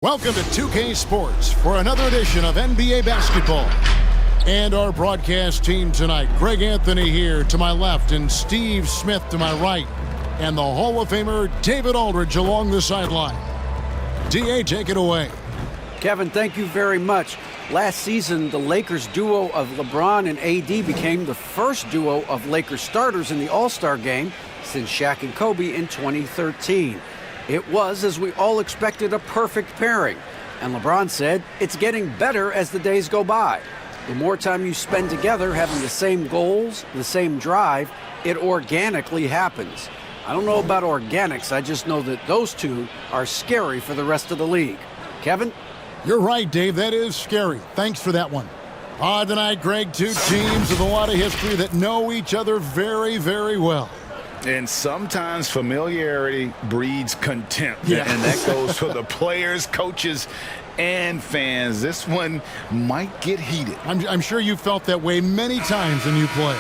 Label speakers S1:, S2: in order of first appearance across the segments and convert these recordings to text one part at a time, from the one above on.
S1: Welcome to 2K Sports for another edition of NBA basketball. And our broadcast team tonight, Greg Anthony here to my left and Steve Smith to my right. And the Hall of Famer David Aldridge along the sideline. D.A., take it away.
S2: Kevin, thank you very much. Last season, the Lakers duo of LeBron and AD became the first duo of Lakers starters in the All-Star game since Shaq and Kobe in 2013. It was, as we all expected, a perfect pairing. And LeBron said, it's getting better as the days go by. The more time you spend together having the same goals, the same drive, it organically happens. I don't know about organics, I just know that those two are scary for the rest of the league. Kevin?
S1: You're right, Dave. That is scary. Thanks for that one. Tonight, Greg, two teams with a lot of history that know each other very, very well.
S3: And sometimes familiarity breeds contempt.
S1: Yeah.
S3: And that goes for the players, coaches, and fans. This one might get heated.
S1: I'm sure you felt that way many times when you play.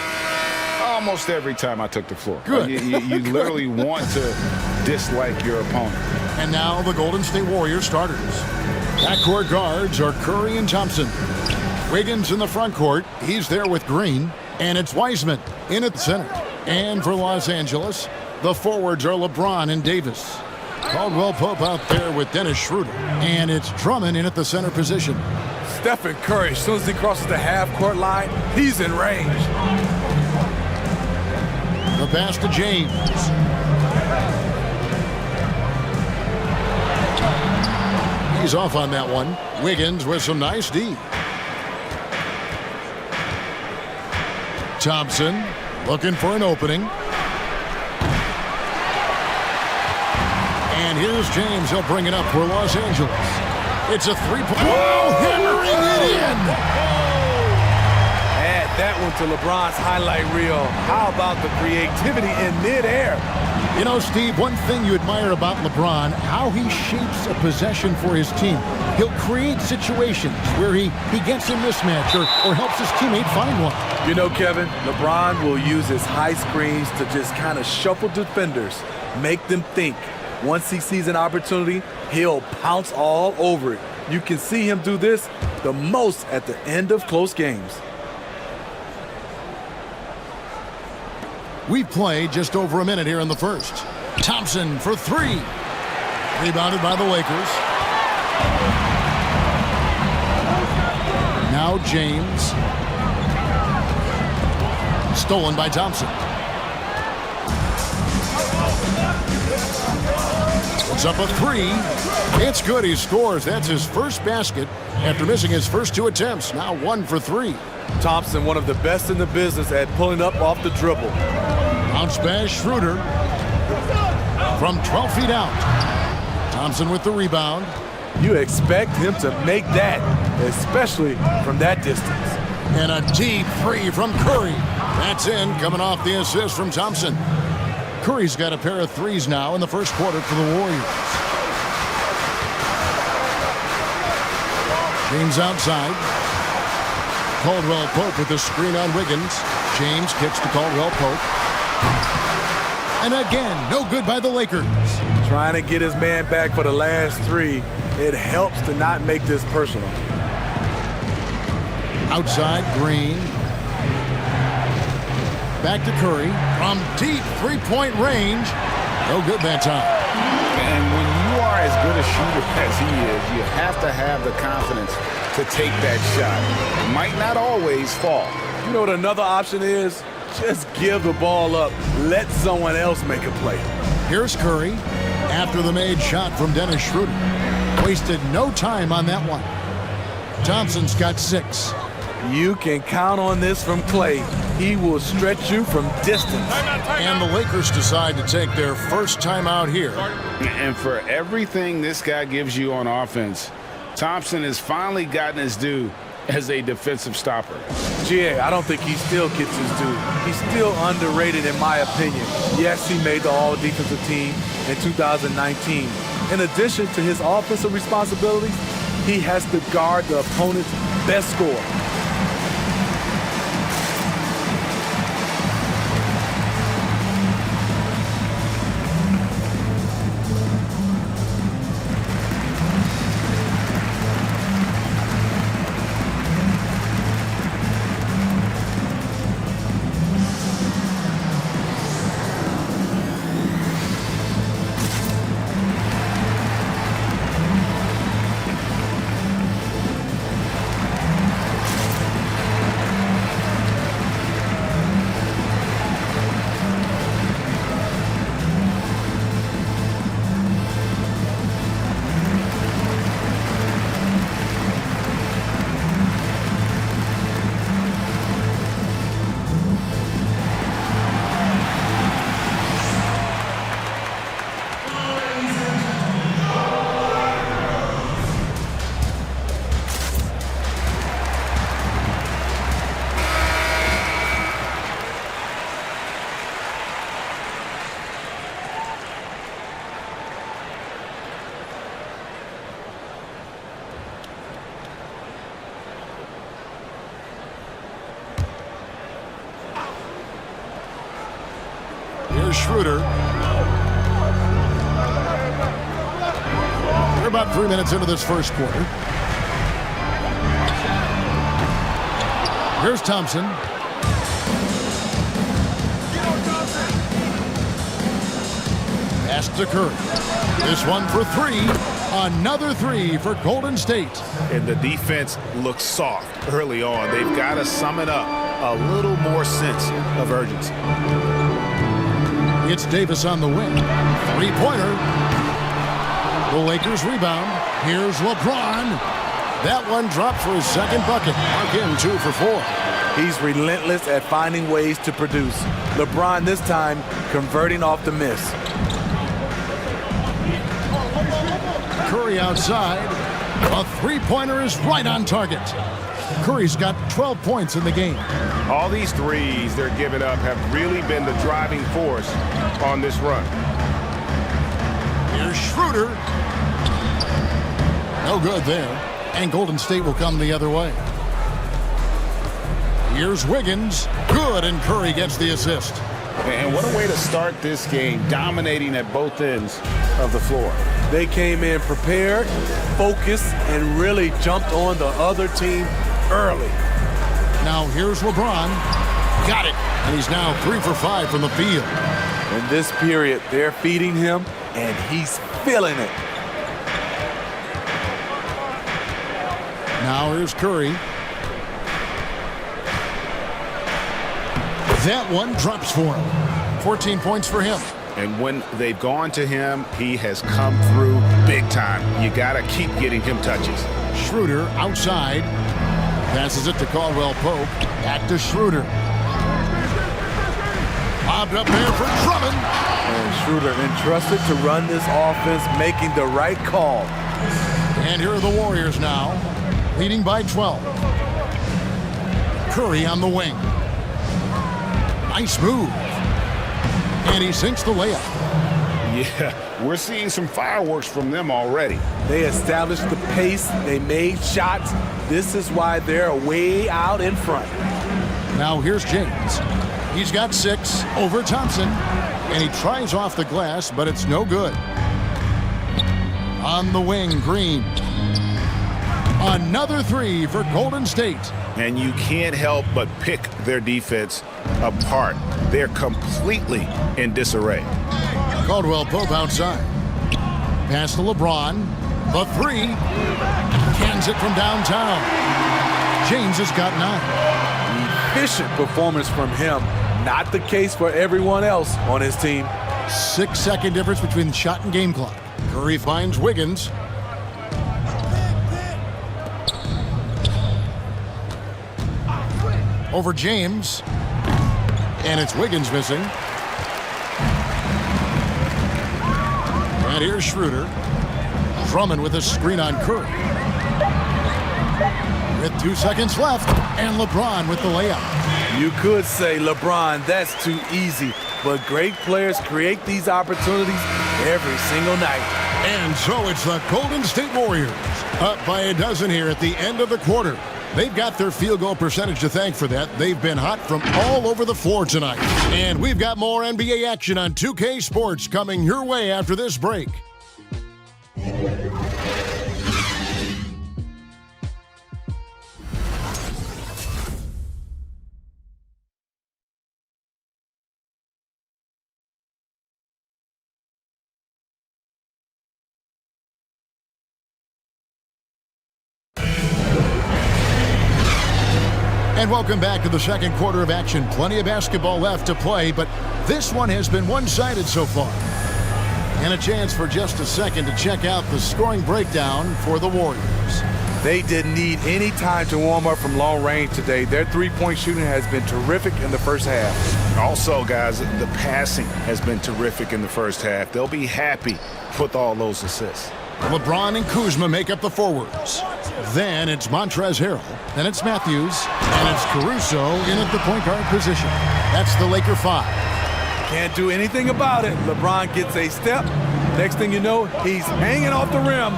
S3: Almost every time I took the floor.
S1: Good.
S3: You literally want to dislike your opponent.
S1: And now the Golden State Warriors starters. Backcourt guards are Curry and Thompson. Wiggins in the front court. He's there with Green. And it's Wiseman in at the center. And for Los Angeles, the forwards are LeBron and Davis. Caldwell Pope out there with Dennis Schroeder. And it's Drummond in at the center position.
S4: Stephen Curry, as soon as he crosses the half-court line, he's in range.
S1: The pass to James. He's off on that one. Wiggins with some nice D. Thompson looking for an opening. And here's James. He'll bring it up for Los Angeles. It's a three-point. Whoa! Hammering it in!
S4: Add that one to LeBron's highlight reel. How about the creativity in midair?
S1: You know, Steve, one thing you admire about LeBron, how he shapes a possession for his team. He'll create situations where he gets a mismatch or helps his teammate find one.
S4: You know, Kevin, LeBron will use his high screens to just kind of shuffle defenders, make them think. Once he sees an opportunity, he'll pounce all over it. You can see him do this the most at the end of close games.
S1: We've played just over a minute here in the first. Thompson for three. Rebounded by the Lakers. Now James. Stolen by Thompson. Puts up a three. It's good. He scores. That's his first basket after missing his first two attempts. Now 1 for 3.
S4: Thompson, one of the best in the business at pulling up off the dribble.
S1: Bounce pass, Schroeder. From 12 feet out. Thompson with the rebound.
S4: You expect him to make that, especially from that distance.
S1: And a deep three from Curry. That's in, coming off the assist from Thompson. Curry's got a pair of threes now in the first quarter for the Warriors. James outside. Caldwell Pope with the screen on Wiggins. James kicks to Caldwell Pope. And again, no good by the Lakers.
S4: Trying to get his man back for the last three. It helps to not make this personal.
S1: Outside, Green. Back to Curry. From deep three-point range. No good that time.
S3: And when you are as good a shooter as he is, you have to have the confidence to take that shot. It might not always fall.
S4: You know what another option is? Just give the ball up. Let someone else make a play.
S1: Here's Curry after the made shot from Dennis Schroeder. Wasted no time on that one. Thompson's got 6.
S4: You can count on this from Clay. He will stretch you from distance.
S1: And the Lakers decide to take their first time out here.
S3: And for everything this guy gives you on offense, Thompson has finally gotten his due as a defensive stopper.
S4: GA, I don't think he still gets his due. He's still underrated in my opinion. Yes, he made the all-defensive team in 2019. In addition to his offensive responsibilities, he has to guard the opponent's best scorer.
S1: Here's Schroeder. We're about 3 minutes into this first quarter. Here's Thompson. Pass to Curry. This one for three. Another three for Golden State.
S3: And the defense looks soft early on. They've got to sum it up. A little more sense of urgency.
S1: It's Davis on the wing. Three-pointer. The Lakers rebound. Here's LeBron. That one dropped for his second bucket. Mark him 2 for 4.
S4: He's relentless at finding ways to produce. LeBron this time converting off the miss.
S1: Curry outside. A three-pointer is right on target. Curry's got 12 points in the game.
S3: All these threes they're giving up have really been the driving force on this run.
S1: Here's Schroeder. No good there. And Golden State will come the other way. Here's Wiggins. Good, and Curry gets the assist.
S3: And what a way to start this game, dominating at both ends of the floor.
S4: They came in prepared, focused, and really jumped on the other team early.
S1: Now here's LeBron. Got it. And he's now 3 for 5 from the field.
S4: In this period, they're feeding him, and he's feeling it.
S1: Now here's Curry. That one drops for him. 14 points for him.
S3: And when they've gone to him, he has come through big time. You got to keep getting him touches.
S1: Schroeder outside. Passes it to Caldwell Pope. Back to Schroeder. Lobbed up there for Drummond.
S4: And Schroeder entrusted to run this offense, making the right call.
S1: And here are the Warriors now, leading by 12. Curry on the wing. Nice move. And he sinks the layup.
S3: Yeah, we're seeing some fireworks from them already.
S4: They established the pace. They made shots. This is why they're way out in front.
S1: Now here's James. He's got 6 over Thompson. And he tries off the glass, but it's no good. On the wing, Green. Another 3 for Golden State.
S3: And you can't help but pick their defense apart. They're completely in disarray.
S1: Caldwell Pope outside. Pass to LeBron. The 3. Cans it from downtown. James has got 9.
S4: Efficient performance from him. Not the case for everyone else on his team.
S1: 6-second difference between the shot and game clock. Curry finds Wiggins. Over James. And it's Wiggins missing. And here's Schroeder. Drummond with a screen on Curry. With 2 seconds left. And LeBron with the layup.
S4: You could say, LeBron, that's too easy. But great players create these opportunities every single night.
S1: And so it's the Golden State Warriors. Up by a dozen here at the end of the quarter. They've got their field goal percentage to thank for that. They've been hot from all over the floor tonight. And we've got more NBA action on 2K Sports coming your way after this break. And welcome back to the second quarter of action. Plenty of basketball left to play, but this one has been one-sided so far. And a chance for just a second to check out the scoring breakdown for the Warriors.
S4: They didn't need any time to warm up from long range today. Their three-point shooting has been terrific in the first half.
S3: Also, guys, the passing has been terrific in the first half. They'll be happy with all those assists.
S1: LeBron and Kuzma make up the forwards. Then it's Montrezl Harrell. Then it's Matthews. And it's Caruso in at the point guard position. That's the Laker 5.
S4: Can't do anything about it. LeBron gets a step. Next thing you know, he's hanging off the rim.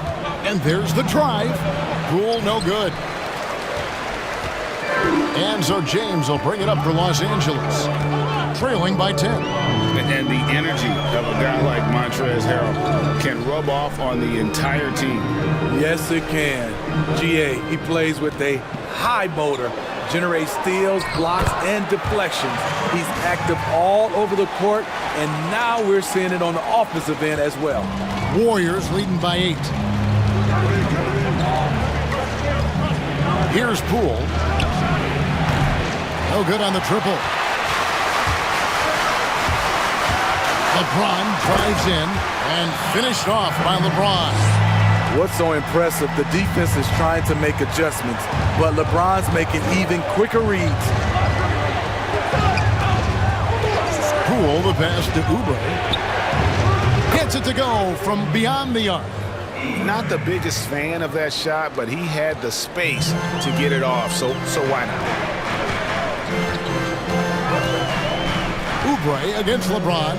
S1: And there's the drive. Poole no good. And so James will bring it up for Los Angeles, trailing by 10.
S3: And the energy of a guy like Montrezl Harrell can rub off on the entire team.
S4: Yes, it can. GA, he plays with a high motor, generates steals, blocks, and deflections. He's active all over the court, and now we're seeing it on the offensive end as well.
S1: Warriors leading by 8. Here's Poole. No good on the triple. LeBron drives in and finished off by LeBron.
S4: What's so impressive, the defense is trying to make adjustments, but LeBron's making even quicker reads.
S1: Poole, the pass to Oubre. Gets it to go from beyond the arc.
S3: Not the biggest fan of that shot, but he had the space to get it off, so why not?
S1: Oubre against LeBron.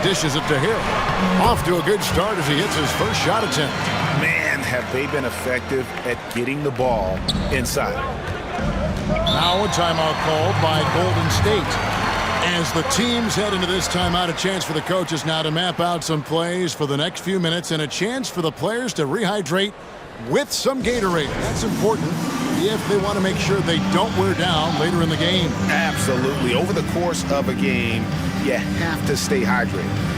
S1: Dishes it to Harrell. Off to a good start as he hits his first shot attempt.
S3: Man, have they been effective at getting the ball inside.
S1: Now a timeout called by Golden State. As the teams head into this timeout, a chance for the coaches now to map out some plays for the next few minutes and a chance for the players to rehydrate with some Gatorade. That's important if they want to make sure they don't wear down later in the game.
S3: Absolutely. Over the course of a game, you have to stay hydrated.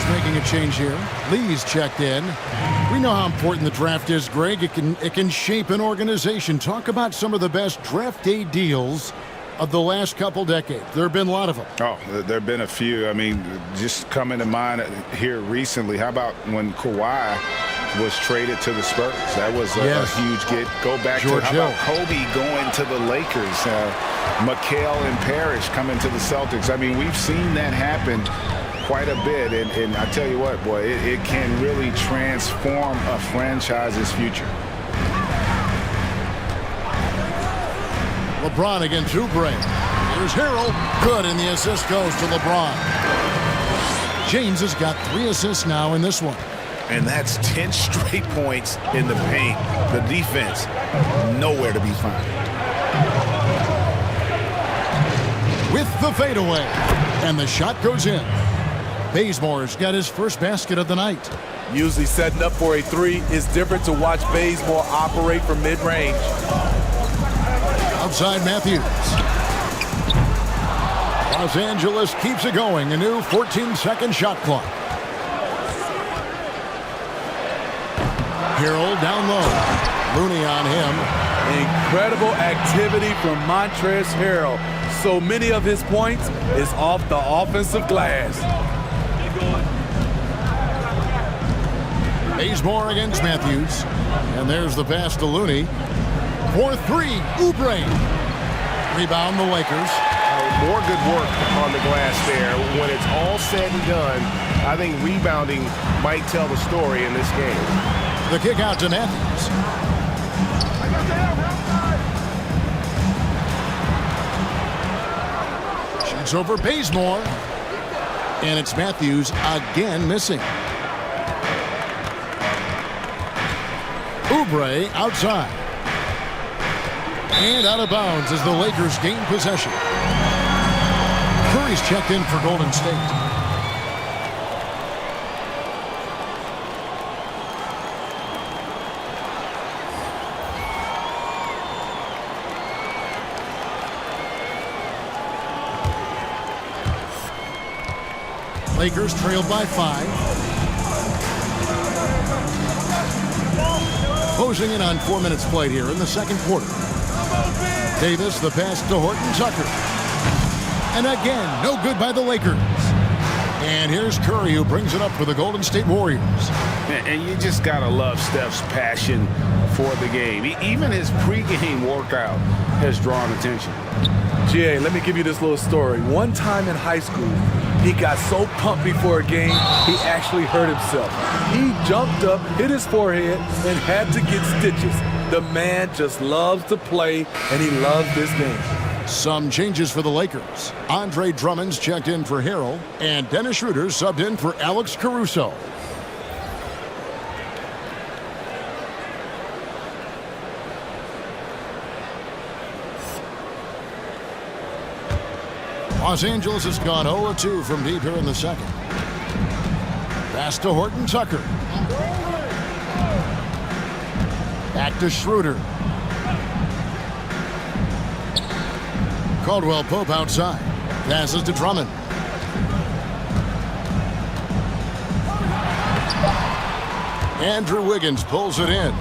S1: Making a change here. Lee's checked in. We know how important the draft is, Greg. It can shape an organization. Talk about some of the best draft day deals of the last couple decades. There have been a lot of them.
S3: Oh, there have been a few. I mean, just coming to mind here recently. How about when Kawhi was traded to the Spurs? That was a huge get. Go back
S1: George
S3: to how about Kobe going to the Lakers? McHale and Parrish coming to the Celtics. I mean, we've seen that happen quite a bit, and I tell you what, boy, it can really transform a franchise's future.
S1: LeBron against Oubre. Here's Harrell. Good, and the assist goes to LeBron. James has got 3 assists now in this one.
S3: And that's 10 straight points in the paint. The defense, nowhere to be found.
S1: With the fadeaway, and the shot goes in. Bazemore's got his first basket of the night.
S4: Usually setting up for a 3 is different to watch Bazemore operate from mid-range.
S1: Outside Matthews. Los Angeles keeps it going. A new 14-second shot clock. Harrell down low. Looney on him.
S4: Incredible activity from Montrezl Harrell. So many of his points is off the offensive glass.
S1: Bazemore against Matthews. And there's the pass to Looney. For 3, Oubre. Rebound the Lakers.
S5: More good work on the glass there. When it's all said and done, I think rebounding might tell the story in this game.
S1: The kick out to Matthews. Shoots over Bazemore. And it's Matthews again missing. Oubre outside. And out of bounds as the Lakers gain possession. Curry's checked in for Golden State. Lakers trailed by 5. Closing in on 4 minutes played here in the second quarter. Davis, the pass to Horton Tucker. And again, no good by the Lakers. And here's Curry, who brings it up for the Golden State Warriors.
S3: And you just got to love Steph's passion for the game. Even his pregame workout has drawn attention.
S4: GA, let me give you this little story. One time in high school, he got so pumped before a game, he actually hurt himself. He jumped up, hit his forehead, and had to get stitches. The man just loves to play, and he loves this game.
S1: Some changes for the Lakers. Andre Drummond's checked in for Harrell, and Dennis Schroeder subbed in for Alex Caruso. Los Angeles has gone 0-2 from deep here in the second. Pass to Horton Tucker. Back to Schroeder. Caldwell Pope outside. Passes to Drummond. Andrew Wiggins pulls it in.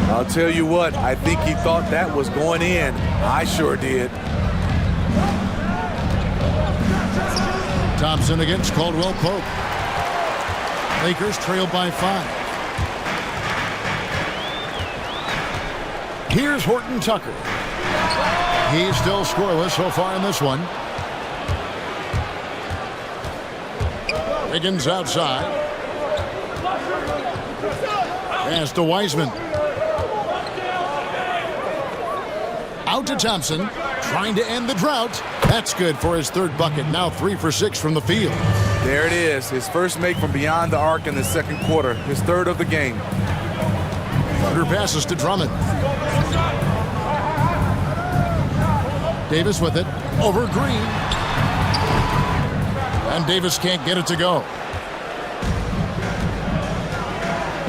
S4: I'll tell you what, I think he thought that was going in. I sure did.
S1: Thompson against Caldwell Pope. Lakers trail by 5. Here's Horton Tucker. He's still scoreless so far in this one. Wiggins outside. Pass to Wiseman. Out to Thompson. Trying to end the drought. That's good for his third bucket. Now 3 for 6 from the field.
S4: There it is. His first make from beyond the arc in the second quarter. His third of the game.
S1: Thunder passes to Drummond. Davis with it. Over Green. And Davis can't get it to go.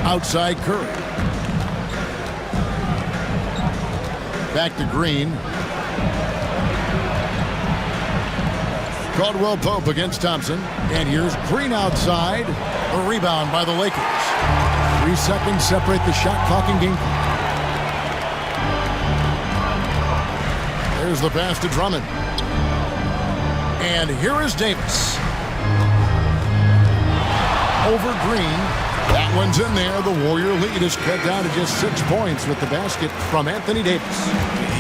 S1: Outside Curry. Back to Green. Caldwell Pope against Thompson. And here's Green outside. A rebound by the Lakers. 3 seconds separate the shot clock and game clock. There's the pass to Drummond. And here is Davis. Over Green. That one's in there. The Warrior lead is cut down to just 6 points with the basket from Anthony Davis.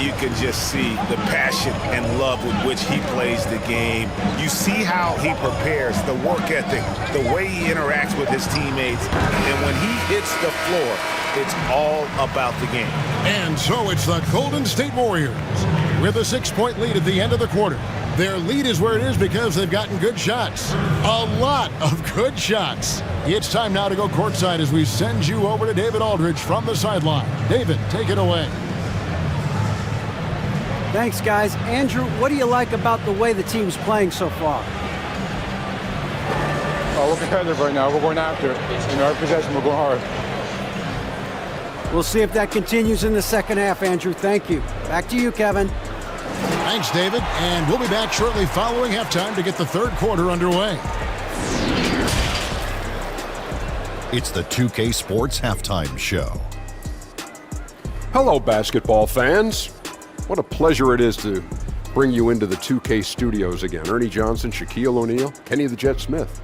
S3: You can just see the passion and love with which he plays the game. You see how he prepares, the work ethic, the way he interacts with his teammates. And when he hits the floor, it's all about the game.
S1: And so it's the Golden State Warriors with a 6-point lead at the end of the quarter. Their lead is where it is because they've gotten good shots. A lot of good shots. It's time now to go courtside as we send you over to David Aldridge from the sideline. David, take it away.
S2: Thanks, guys. Andrew, what do you like about the way the team's playing so far?
S6: We're competitive right now. We're going after it. In our possession, we're going hard.
S2: We'll see if that continues in the second half, Andrew. Thank you. Back to you, Kevin.
S1: Thanks, David. And we'll be back shortly following halftime to get the third quarter underway.
S7: It's the 2K Sports Halftime Show.
S8: Hello, basketball fans. What a pleasure it is to bring you into the 2K studios again. Ernie Johnson, Shaquille O'Neal, Kenny the Jet Smith.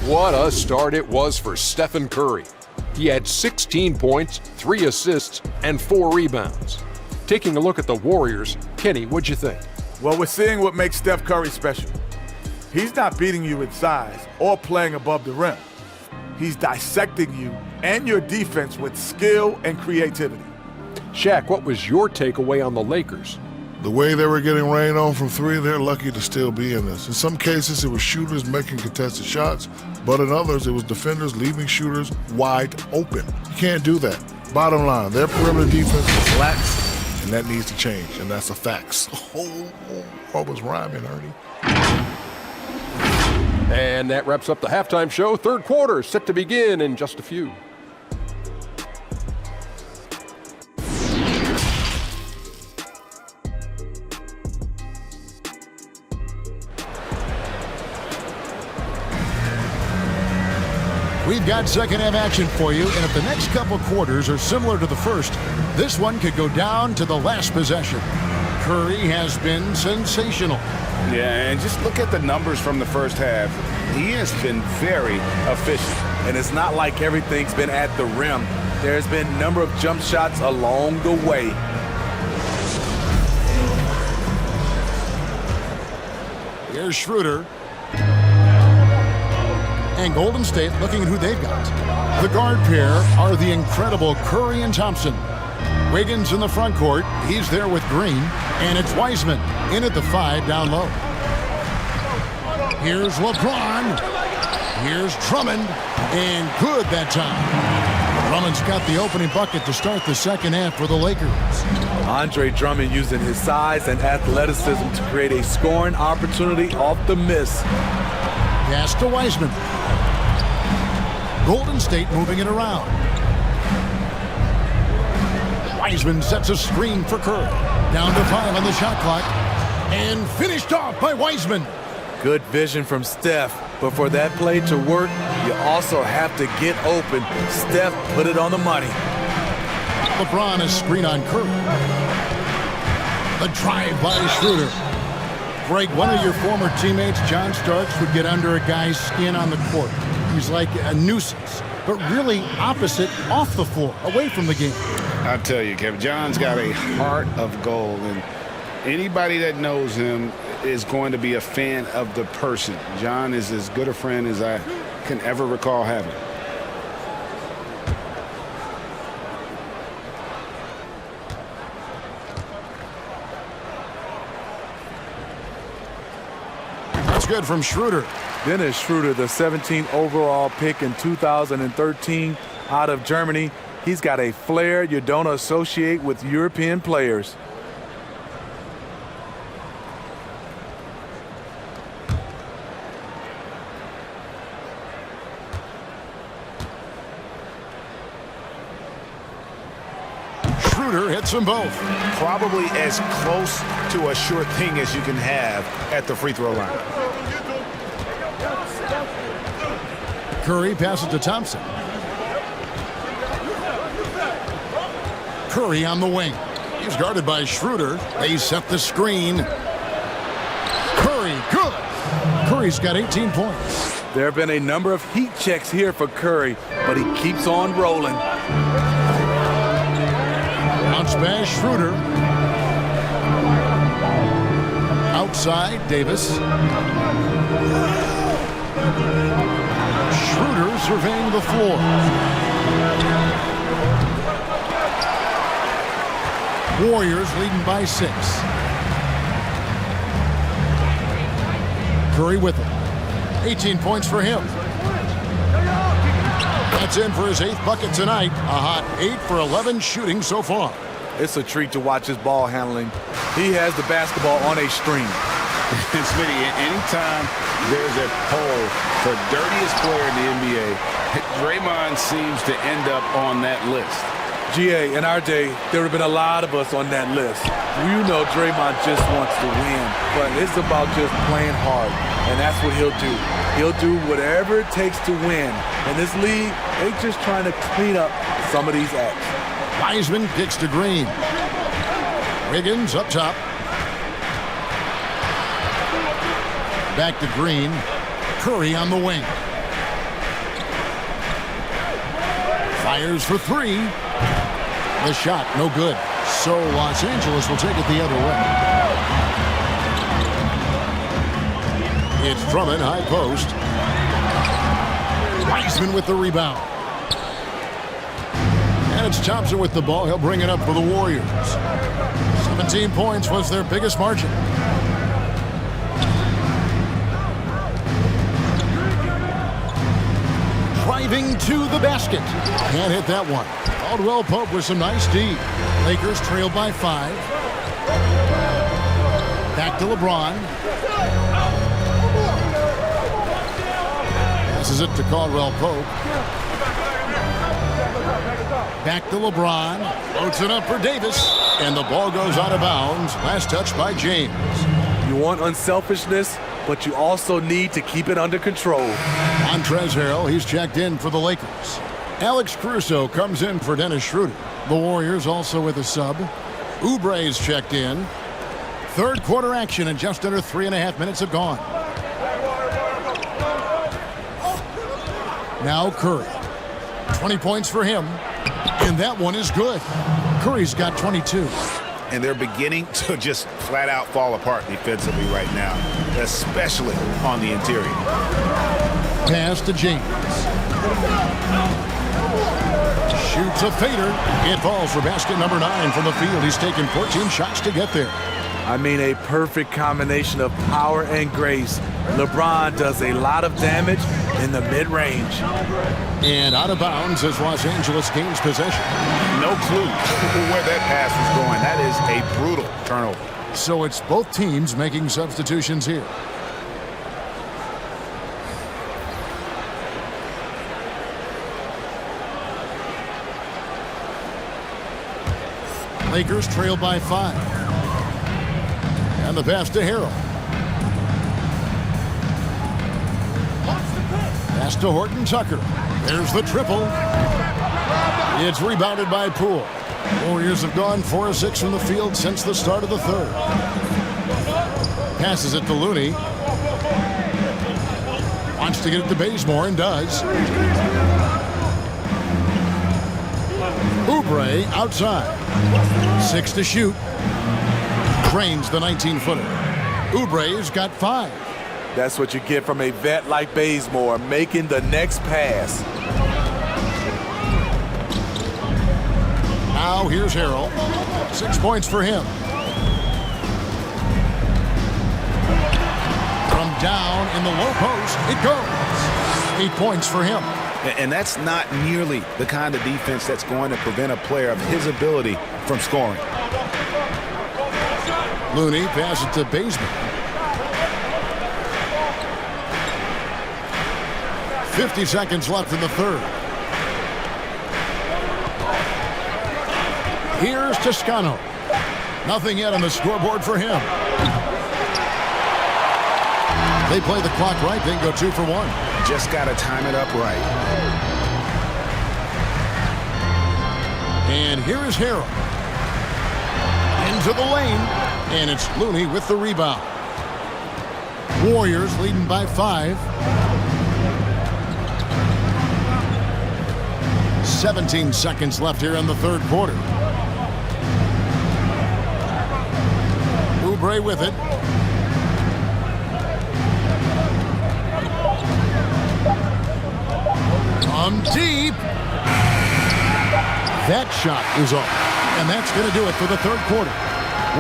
S8: What a start it was for Stephen Curry. He had 16 points, 3 assists, and 4 rebounds. Taking a look at the Warriors, Kenny, what'd you think?
S4: Well, we're seeing what makes Steph Curry special. He's not beating you in size or playing above the rim. He's dissecting you and your defense with skill and creativity.
S8: Shaq, what was your takeaway on the Lakers?
S9: The way they were getting rain on from 3, they're lucky to still be in this. In some cases, it was shooters making contested shots, but in others, it was defenders leaving shooters wide open. You can't do that. Bottom line, their perimeter defense is lax, and that needs to change, and that's a fact. What was rhyming, Ernie?
S8: And that wraps up the halftime show. Third quarter set to begin in just a few.
S1: We've got second half action for you, and if the next couple quarters are similar to the first, this one could go down to the last possession. Curry has been sensational.
S3: Yeah, and just look at the numbers from the first half. He has been very efficient.
S4: And it's not like everything's been at the rim. There's been a number of jump shots along the way.
S1: Here's Schroeder. And Golden State looking at who they've got. The guard pair are the incredible Curry and Thompson. Wiggins in the front court. He's there with Green. And it's Wiseman in at the 5 down low. Here's LeBron. Here's Drummond. And good that time. Drummond's got the opening bucket to start the second half for the Lakers.
S4: Andre Drummond using his size and athleticism to create a scoring opportunity off the miss.
S1: Pass to Wiseman. Golden State moving it around. Wiseman sets a screen for Curry. Down to 5 on the shot clock. And finished off by Wiseman.
S4: Good vision from Steph, but for that play to work, you also have to get open. Steph put it on the money.
S1: LeBron is screen on Curry. The drive by Schroeder. Greg, one of your former teammates, John Starks, would get under a guy's skin on the court. He's like a nuisance, but really opposite off the floor, away from the game.
S3: I'll tell you, Kevin, John's got a heart of gold, and anybody that knows him is going to be a fan of the person. John is as good a friend as I can ever recall having.
S1: That's good from Schroeder.
S4: Dennis Schroeder, the 17th overall pick in 2013 out of Germany. He's got a flair you don't associate with European players.
S1: Schroeder hits them both.
S3: Probably as close to a sure thing as you can have at the free throw line.
S1: Curry passes to Thompson. Curry on the wing. He's guarded by Schroeder. They set the screen. Curry, good. Curry's got 18 points.
S4: There have been a number of heat checks here for Curry, but he keeps on rolling.
S1: Bounce pass, Schroeder. Outside, Davis. Schroeder surveying the floor. Warriors leading by 6. Curry with it. 18 points for him. That's in for his 8th bucket tonight. A hot 8 for 11 shooting so far.
S4: It's a treat to watch his ball handling. He has the basketball on a string.
S3: Smitty, anytime there's a poll for dirtiest player in the NBA, Draymond seems to end up on that list.
S4: GA, in our day, there would have been a lot of us on that list. You know Draymond just wants to win, but it's about just playing hard, and that's what he'll do. He'll do whatever it takes to win. In this league, they're just trying to clean up some of these acts.
S1: Wiseman kicks to Green. Wiggins up top. Back to Green. Curry on the wing. Fires for 3. The shot, no good. So Los Angeles will take it the other way. It's Drummond, high post. Wiseman with the rebound. And it's Thompson with the ball. He'll bring it up for the Warriors. 17 points was their biggest margin. Driving to the basket. Can't hit that one. Caldwell Pope with some nice D. Lakers trailed by 5. Back to LeBron. Passes it to Caldwell Pope. Back to LeBron. Floats it up for Davis. And the ball goes out of bounds. Last touch by James.
S4: You want unselfishness? but you also need to keep it under control.
S1: Montrezl Harrell, he's checked in for the Lakers. Alex Caruso comes in for Dennis Schroeder. The Warriors also with a sub. Oubre's checked in. Third quarter action and just under 3.5 minutes have gone. Now Curry. 20 points for him. And that one is good. Curry's got 22.
S3: And they're beginning to just flat out fall apart defensively right now, especially on the interior.
S1: Pass to James. Shoots a fader. It falls for basket number 9 from the field. He's taken 14 shots to get there.
S4: I mean, a perfect combination of power and grace. LeBron does a lot of damage in the mid-range.
S1: And out of bounds as Los Angeles gains possession.
S3: No clue where that pass was going. That is a brutal turnover.
S1: So it's both teams making substitutions here. Lakers trail by 5. And the pass to Harrell. Pass to Horton Tucker. There's the triple. It's rebounded by Poole. Warriors have gone 4 of 6 from the field since the start of the third. Passes it to Looney. Wants to get it to Bazemore and does. Oubre outside. 6 to shoot. Drains the 19-footer. Oubre's got 5.
S4: That's what you get from a vet like Bazemore, making the next pass.
S1: Now here's Harrell. 6 points for him. From down in the low post, it goes. 8 points for him.
S3: And that's not nearly the kind of defense that's going to prevent a player of his ability from scoring.
S1: Looney passes to Bazemore. 50 seconds left in the third. Here's Toscano. Nothing yet on the scoreboard for him. They play the clock right, then go 2 for 1.
S3: Just got to time it up right.
S1: And here is Harrell. Into the lane. And it's Looney with the rebound. Warriors leading by 5. 17 seconds left here in the third quarter. Oubre with it. From deep. That shot is off. And that's going to do it for the third quarter.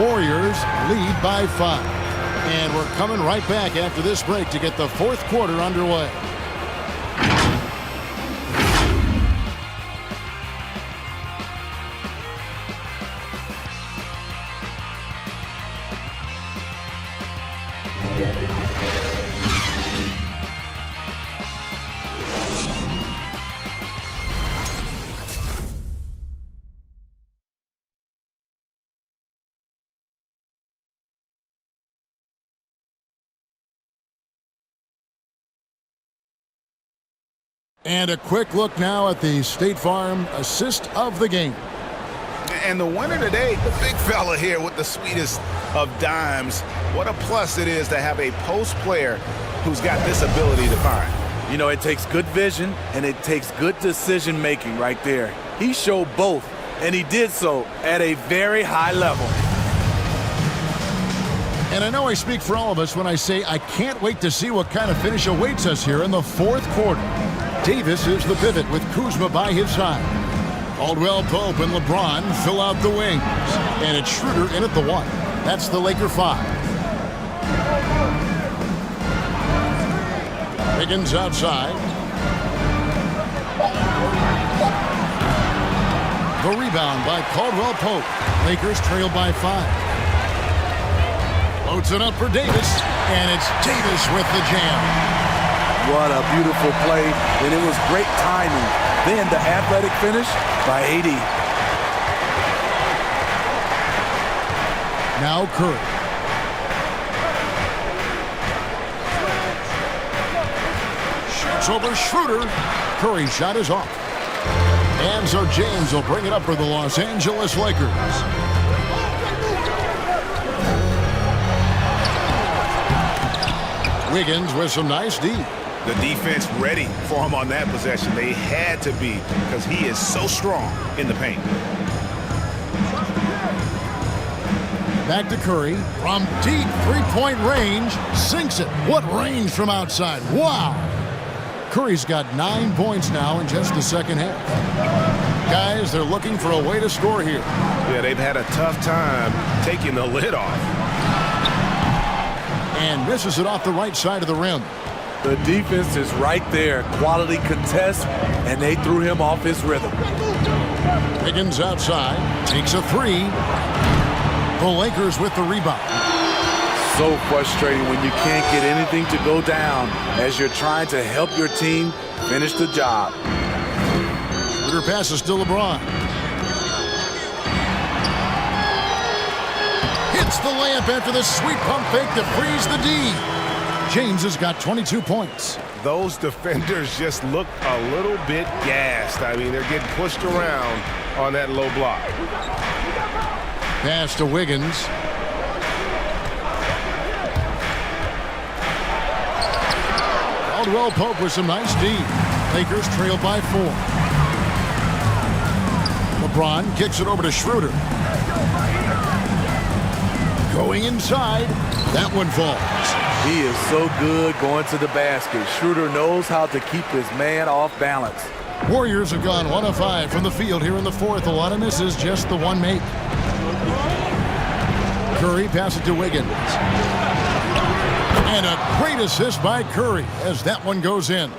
S1: Warriors lead by 5. And we're coming right back after this break to get the fourth quarter underway. And a quick look now at the State Farm assist of the game.
S3: And the winner today, the big fella here with the sweetest of dimes. What a plus it is to have a post player who's got this ability to find.
S4: You know, it takes good vision and it takes good decision making right there. He showed both, and he did so at a very high level.
S1: And I know I speak for all of us when I say I can't wait to see what kind of finish awaits us here in the fourth quarter. Davis is the pivot with Kuzma by his side. Caldwell Pope and LeBron fill out the wings. And it's Schroeder in at the 1. That's the Laker 5. Wiggins outside. The rebound by Caldwell Pope. Lakers trail by 5. Floats it up for Davis. And it's Davis with the jam.
S4: What a beautiful play, and it was great timing. Then the athletic finish by AD.
S1: Now Curry. It's over Schroeder. Curry's shot is off. And so James will bring it up for the Los Angeles Lakers. Wiggins with some nice D.
S3: The defense ready for him on that possession. They had to be because he is so strong in the paint.
S1: Back to Curry from deep three-point range. Sinks it. What range from outside. Wow. Curry's got 9 points now in just the second half. Guys, they're looking for a way to score here.
S5: Yeah, they've had a tough time taking the lid off.
S1: And misses it off the right side of the rim.
S4: The defense is right there. Quality contest, and they threw him off his rhythm.
S1: Wiggins outside. Takes a three. The Lakers with the rebound.
S4: So frustrating when you can't get anything to go down as you're trying to help your team finish the job.
S1: Schroeder passes to LeBron. Hits the layup after the sweet pump fake to freeze the D. James has got 22 points.
S5: Those defenders just look a little bit gassed. I mean, they're getting pushed around on that low block.
S1: Pass to Wiggins. Caldwell Pope with some nice D. Lakers trail by 4. LeBron kicks it over to Schroeder. Going inside. That one falls.
S4: He is so good going to the basket. Schroeder knows how to keep his man off balance.
S1: Warriors have gone 1 of 5 from the field here in the fourth. A lot of misses, just the one make. Curry passes it to Wiggins. And a great assist by Curry as that one goes in.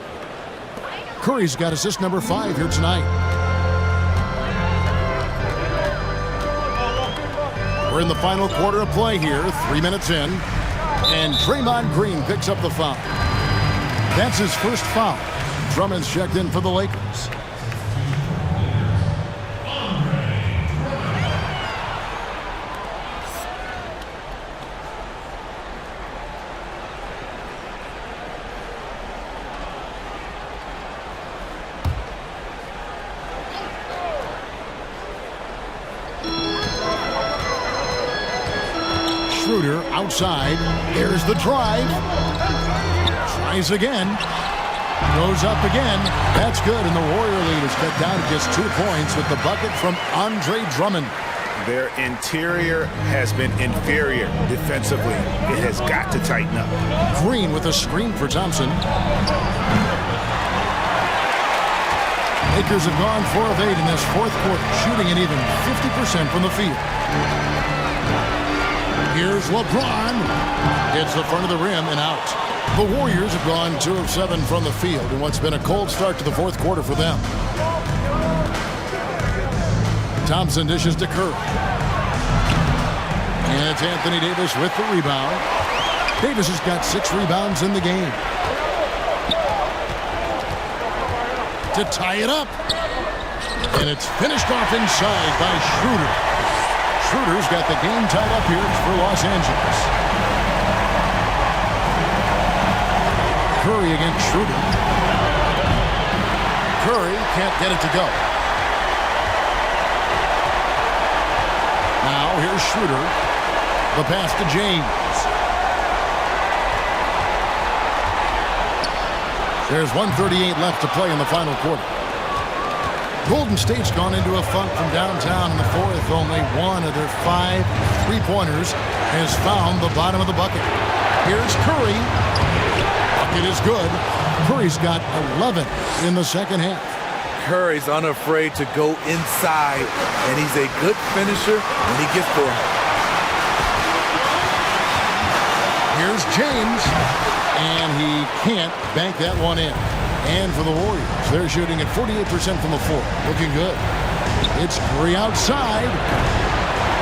S1: Curry's got assist number 5 here tonight. We're in the final quarter of play here, 3 minutes in. And Draymond Green picks up the foul. That's his first foul. Drummond's checked in for the Lakers. Schroeder outside. There's the drive. Tries again. Goes up again. That's good, and the Warrior lead is cut down to just 2 points with the bucket from Andre Drummond.
S3: Their interior has been inferior defensively. It has got to tighten up.
S1: Green with a screen for Thompson. Lakers have gone 4 of 8 in this fourth quarter, shooting an even 50% from the field. Here's LeBron. Hits the front of the rim and out. The Warriors have gone 2 of 7 from the field in what's been a cold start to the fourth quarter for them. Thompson dishes to Curry. And it's Anthony Davis with the rebound. Davis has got 6 rebounds in the game. To tie it up. And it's finished off inside by Schroeder. Schroeder's got the game tied up here for Los Angeles. Curry against Schroeder. Curry can't get it to go. Now here's Schroeder. The pass to James. There's 1:38 left to play in the final quarter. Golden State's gone into a funk from downtown in the fourth. Only 1 of their 5 3-pointers has found the bottom of the bucket. Here's Curry. Bucket is good. Curry's got 11 in the second half.
S4: Curry's unafraid to go inside, and he's a good finisher when he gets there.
S1: Here's James, and he can't bank that one in. And for the Warriors, they're shooting at 48% from the floor. Looking good. It's Curry outside.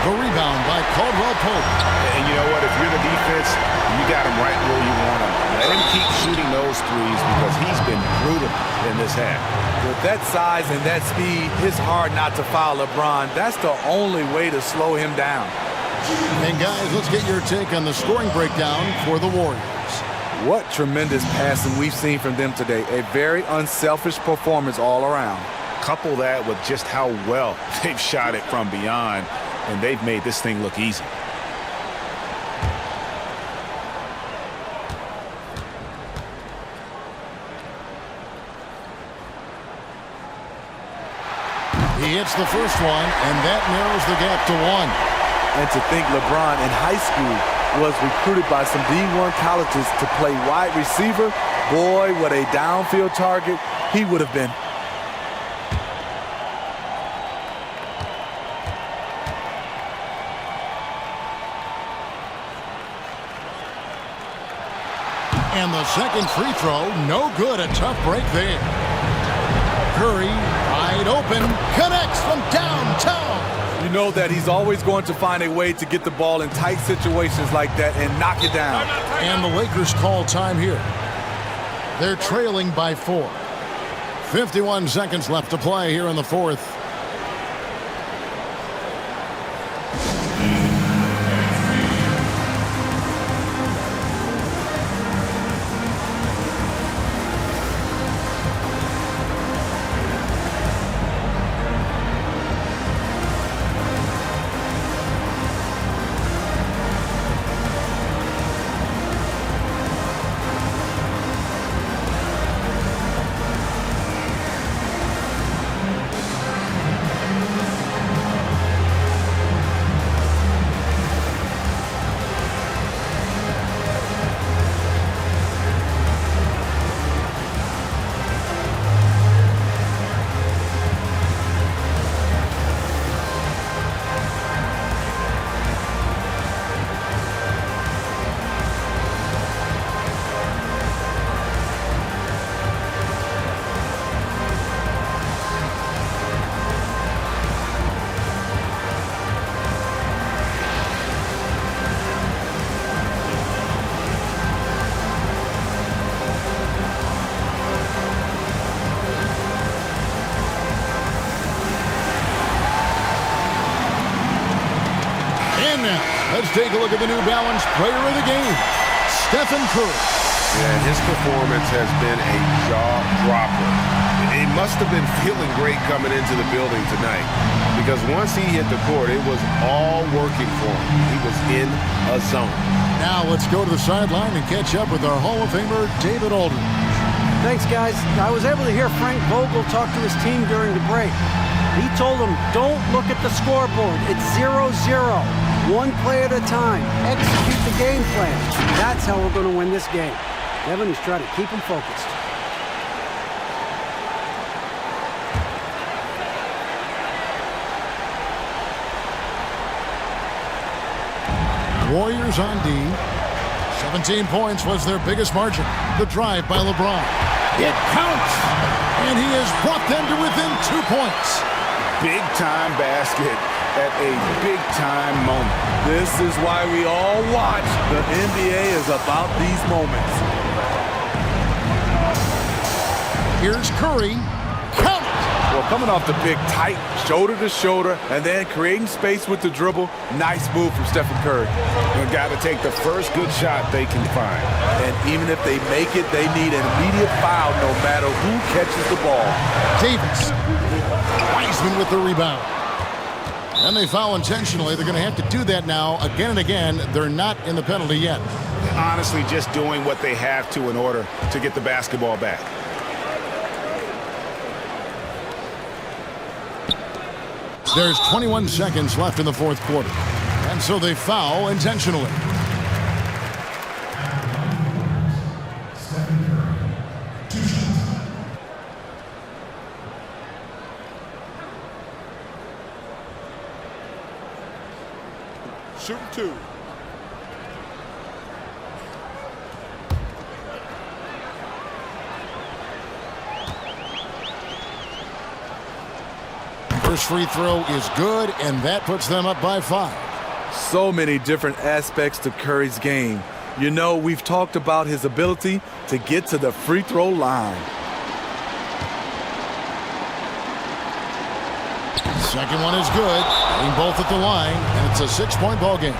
S1: The rebound by Caldwell Pope.
S3: And you know what? If you're the defense, you got him right where you want him. Let him keep shooting those threes because he's been brutal in this half.
S4: With that size and that speed, it's hard not to foul LeBron. That's the only way to slow him down.
S1: And guys, let's get your take on the scoring breakdown for the Warriors.
S4: What tremendous passing we've seen from them today. A very unselfish performance all around.
S3: Couple that with just how well they've shot it from beyond, and they've made this thing look easy.
S1: He hits the first one, and that narrows the gap to 1.
S4: And to think LeBron in high school was recruited by some D1 colleges to play wide receiver, boy, what a downfield target he would have been.
S1: And the second free throw, no good. A tough break there. Curry, wide open, connects from downtown.
S4: You know that he's always going to find a way to get the ball in tight situations like that and knock it down.
S1: And the Lakers call time here. They're trailing by 4. 51 seconds left to play here in the fourth. Let's take a look at the New Balance player of the game, Stephen Curry.
S5: Yeah, his performance has been a jaw-dropper. He must have been feeling great coming into the building tonight because once he hit the court, it was all working for him. He was in a zone.
S1: Now let's go to the sideline and catch up with our Hall of Famer, David Aldridge.
S2: Thanks, guys. I was able to hear Frank Vogel talk to his team during the break. He told them, don't look at the scoreboard. It's 0-0. One play at a time. Execute the game plan. That's how we're going to win this game. Devin is trying to keep them focused.
S1: Warriors on D. 17 points was their biggest margin. The drive by LeBron. It counts! And he has brought them to within 2 points.
S3: Big-time basket at a big-time moment.
S4: This is why we all watch. The NBA is about these moments.
S1: Here's Curry. Count it!
S4: Well, coming off the big, tight, shoulder-to-shoulder, and then creating space with the dribble. Nice move from Stephen Curry.
S3: They've got to take the first good shot they can find.
S4: And even if they make it, they need an immediate foul no matter who catches the ball.
S1: Davis. Wiseman with the rebound. And they foul intentionally. They're going to have to do that now again and again. They're not in the penalty yet.
S3: Honestly, just doing what they have to in order to get the basketball back.
S1: There's 21 seconds left in the fourth quarter. And so they foul intentionally.
S5: Shooting two.
S1: First free throw is good, and that puts them up by 5.
S4: So many different aspects to Curry's game. You know, we've talked about his ability to get to the free throw line.
S1: Second one is good. Getting both at the line, and it's a 6-point ball game.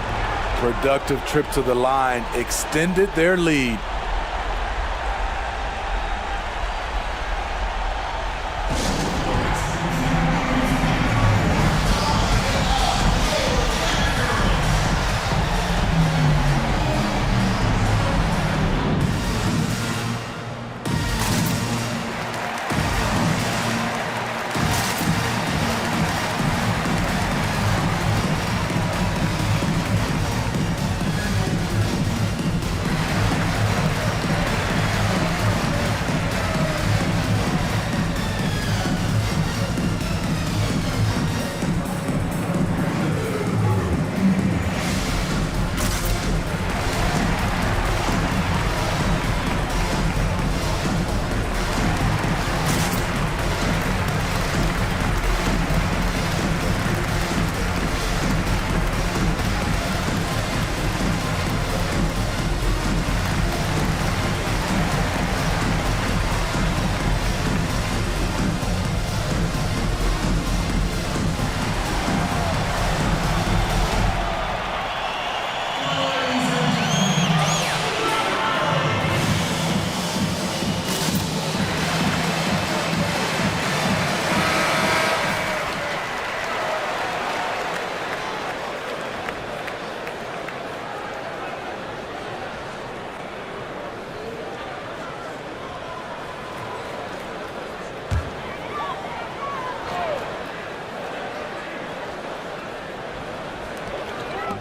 S4: Productive trip to the line extended their lead.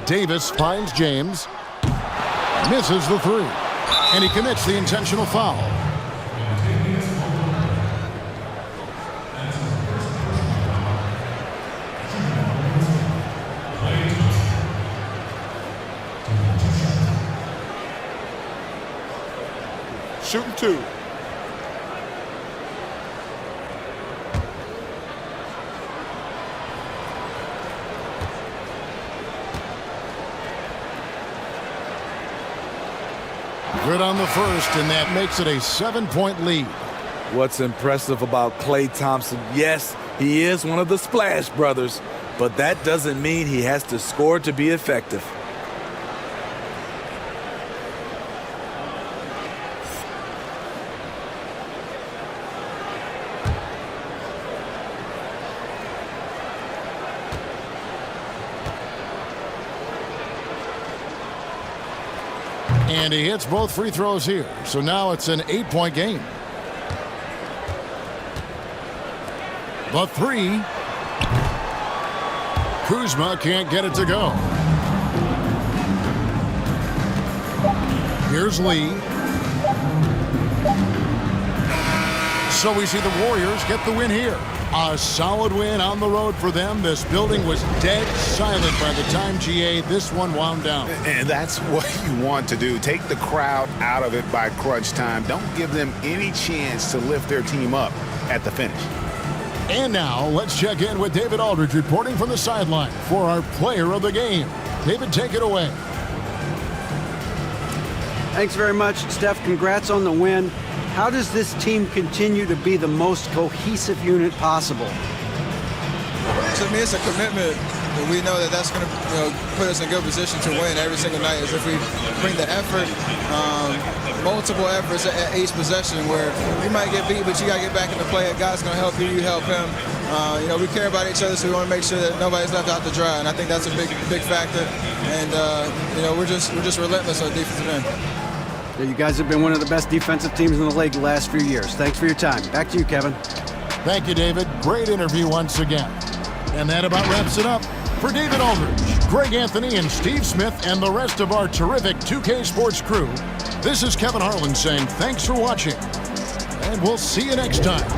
S1: Davis finds James. Misses the three. And he commits the intentional foul.
S6: Shooting 2.
S1: Good on the first, and that makes it a 7-point lead.
S4: What's impressive about Klay Thompson, yes, he is one of the Splash Brothers, but that doesn't mean he has to score to be effective.
S1: And he hits both free throws here. So now it's an 8-point game. The three. Kuzma can't get it to go. Here's Lee. So we see the Warriors get the win here. A solid win on the road for them. This building was dead silent by the time, GA, this one wound down.
S3: And that's what you want to do. Take the crowd out of it by crunch time. Don't give them any chance to lift their team up at the finish.
S1: And now let's check in with David Aldridge reporting from the sideline for our player of the game. David, take it away.
S2: Thanks very much, Steph. Congrats on the win. How does this team continue to be the most cohesive unit possible?
S10: To me, it's a commitment. And we know that that's going to put us in good position to win every single night. Is if we bring the effort, multiple efforts at each possession where you might get beat, but you got to get back into play. A guy's going to help you, you help him. We care about each other, so we want to make sure that nobody's left out to dry. And I think that's a big factor. And we're just relentless on the defensive end.
S2: You guys have been one of the best defensive teams in the league the last few years. Thanks for your time. Back to you, Kevin.
S1: Thank you, David. Great interview once again. And that about wraps it up. For David Aldridge, Greg Anthony, and Steve Smith, and the rest of our terrific 2K Sports crew, this is Kevin Harlan saying thanks for watching. And we'll see you next time.